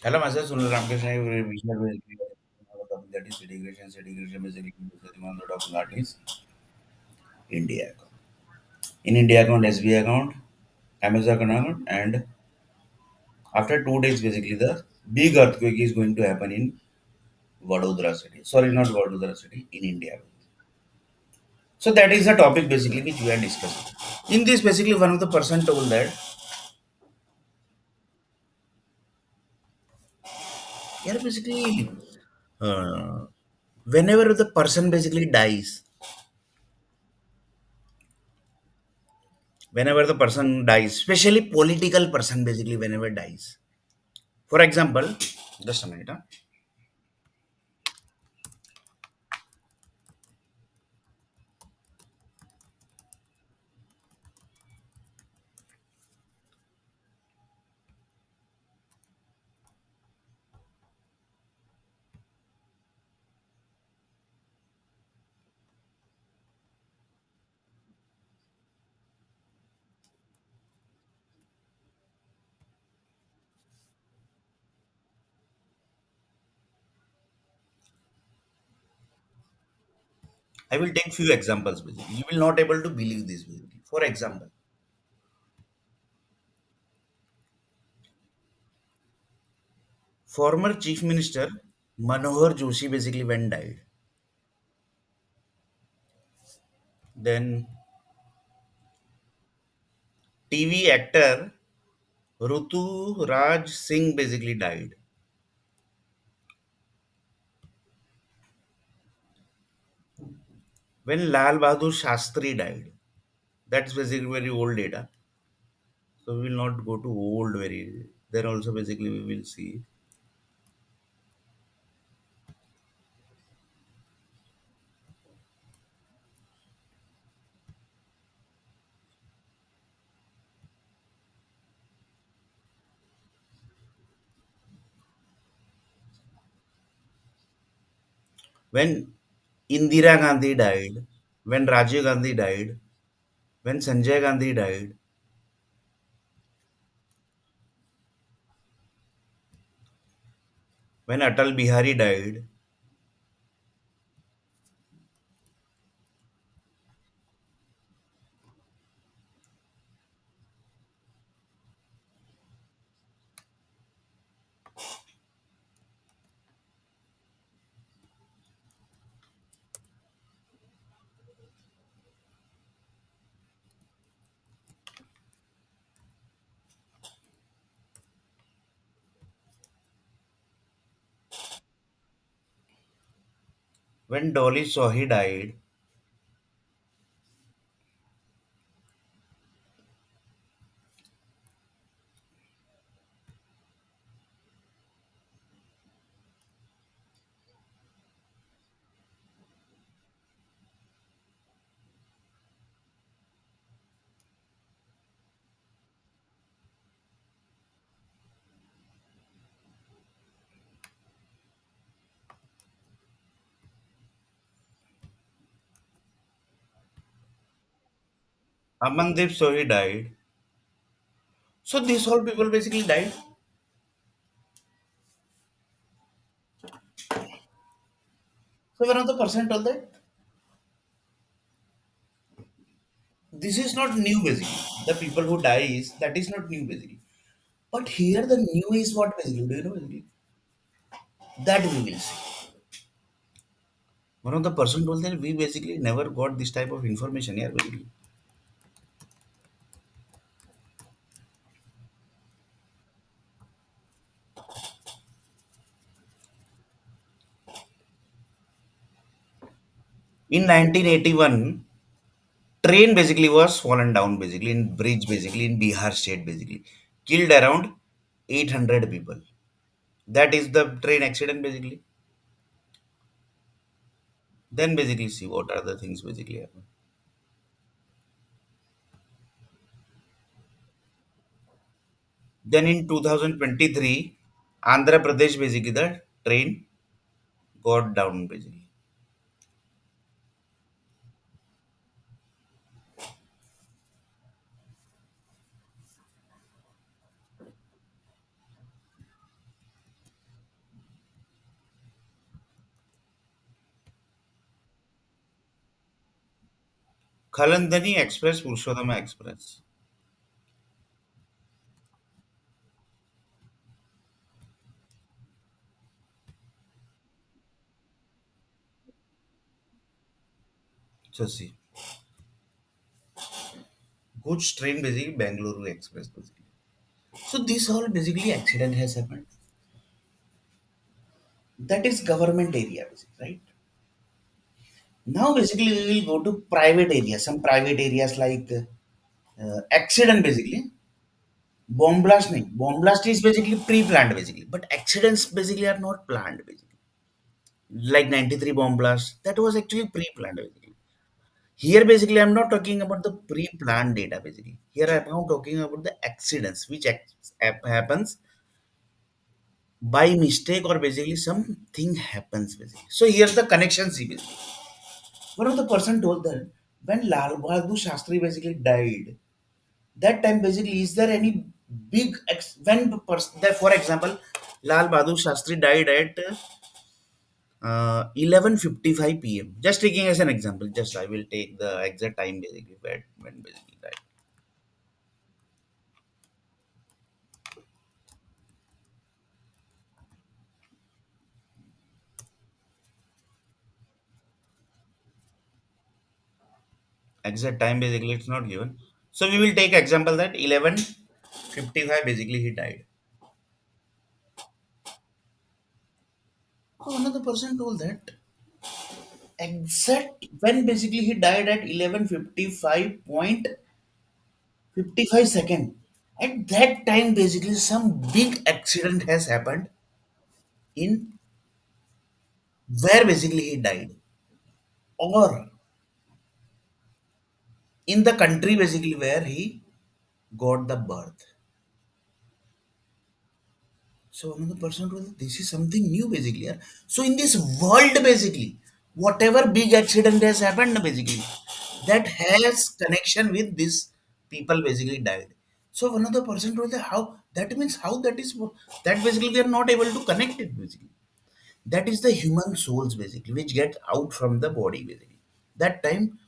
Hello, myself Sunil Ramkrishna. We share with you a topic that is city creation. City creation basically setting on the top artists. India account. In India account, SBI account, Amazon account, and after 2 days, basically the big earthquake is going to happen in Vadodara city. Sorry, not Vadodara city, in India. So that is the topic basically which we are discussing. In this, basically one of the person told that yeah, basically uh, whenever the person basically dies, whenever the person dies, especially political person basically whenever dies. For example, just a minute. I will take few examples basically. You will not able to believe this basically. For example, former Chief Minister Manohar Joshi basically when died. Then TV actor Rutu Raj Singh basically died. When Lal Bahadur Shastri died. That's basically very old data. So we will not go to old very. There also basically we will see when Indira Gandhi died, when Rajiv Gandhi died, when Sanjay Gandhi died, when Atal Bihari died, when Dolly Sohi died, Amandeep Sohi died. So these all people basically died. So one of the person told that this is not new basically. The people who dies, that is not new basically. But here the new is what basically, do you know basically? That we will see. One of the person told that we basically never got this type of information here basically. In 1981, train basically was fallen down basically in bridge basically in Bihar state basically. Killed around 800 people. That is the train accident basically. Then basically see what are the things basically happen. Then in 2023, Andhra Pradesh basically the train got down basically. Kalandani Express, Purushotama Express. So see, goods train basically Bangalore Express basically. So this all basically accident has happened. That is government area basically, right? Now basically we will go to private areas. Some private areas like accident basically. Bomb blast nahi. Bomb blast is basically pre-planned basically. But accidents basically are not planned basically. Like 93 bomb blast, that was actually pre-planned basically. Here basically I'm not talking about the pre-planned data basically. Here I'm now talking about the accidents which happens by mistake or basically something happens basically. So here's the connection see basically. One of the person told that when Lal Bahadur Shastri basically died, that time basically is there any big when the person that for example Lal Bahadur Shastri died at 11:55 p.m. Just taking as an example, just I will take the exact time basically when basically died. Exact time basically it's not given. So we will take example that 11:55 basically he died. So another person told that exact when basically he died at 11:55.55 second. At that time basically some big accident has happened in where basically he died or in the country basically where he got the birth. So another person told this is something new basically. Yeah. So in this world basically, whatever big accident has happened basically, that has connection with this people basically died. So another person told that how that means how that is that basically they are not able to connect it basically. That is the human souls basically which get out from the body basically. That time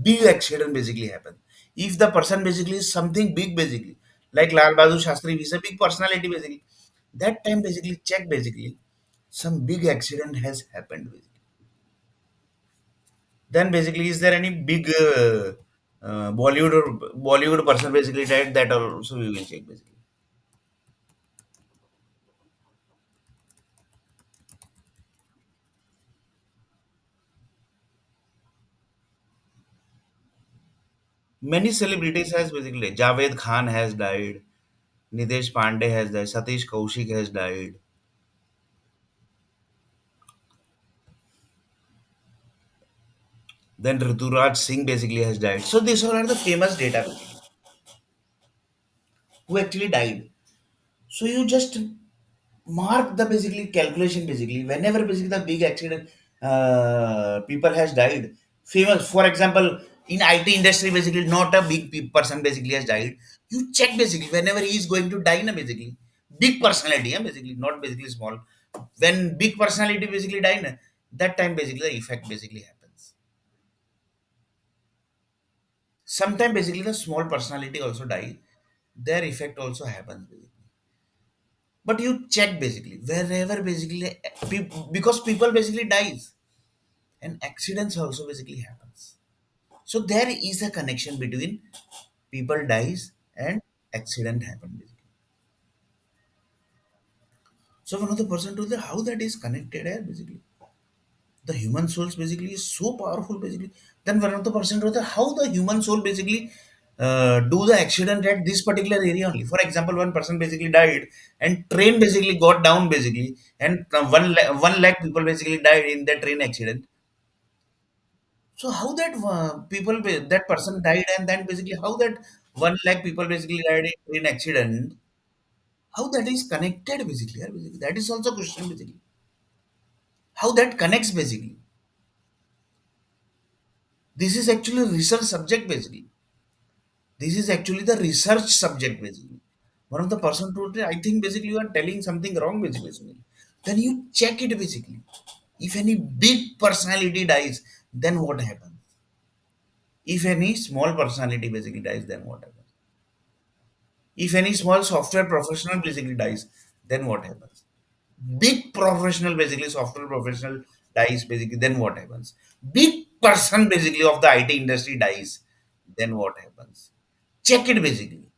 big accident basically happen. If the person basically is something big basically like Lal Bahadur Shastri is a big personality basically, that time basically check basically some big accident has happened basically. Then basically is there any big Bollywood person basically died, that also we will check basically. Many celebrities has basically Javed Khan has died, Nitesh Pandey has died, Satish Kaushik has died. Then Rituraj Singh basically has died. So these all are the famous data basically, who actually died. So you just mark the basically calculation basically whenever basically the big accident people has died. Famous, for example, in IT industry basically not a big person basically has died. You check basically whenever he is going to die na basically big personality, basically not basically small. When big personality basically die na, that time basically the effect basically happens. Sometimes basically the small personality also die, their effect also happens basically. But you check basically wherever basically because people basically dies and accidents also basically happens. So there is a connection between people dies and accident happen basically. So one of the person told that how that is connected basically. The human souls basically is so powerful basically. Then one of the person told that how the human soul basically do the accident at this particular area only. For example, one person basically died and train basically got down basically and 1 lakh people basically died in that train accident. So how that that person died and then basically how that 1 lakh people basically died in accident, how that is connected basically, basically that is also question basically. How that connects basically. This is actually research subject basically. This is actually the research subject basically. One of the person told me, I think basically you are telling something wrong basically. Then you check it basically. If any big personality dies, then what happens? If any small personality basically dies, then what happens? If any small software professional basically dies, then what happens? Big professional, basically software professional dies, basically, then what happens? Big person basically of the IT industry dies, then what happens? Check it basically.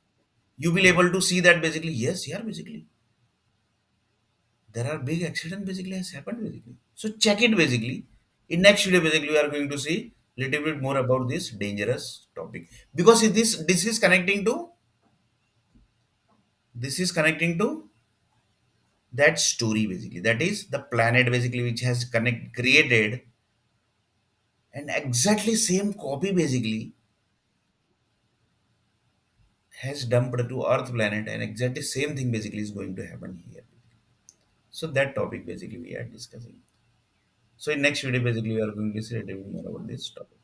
You will able to see that basically, yes, yeah, basically. There are big accident basically has happened basically. So check it basically. In next video basically we are going to see little bit more about this dangerous topic. Because this is connecting to this is connecting to that story basically. That is the planet basically which has connect created, and exactly same copy basically has dumped to Earth planet, and exactly same thing basically is going to happen here. So that topic basically we are discussing. So in next video basically we are going to see a little bit more about this topic.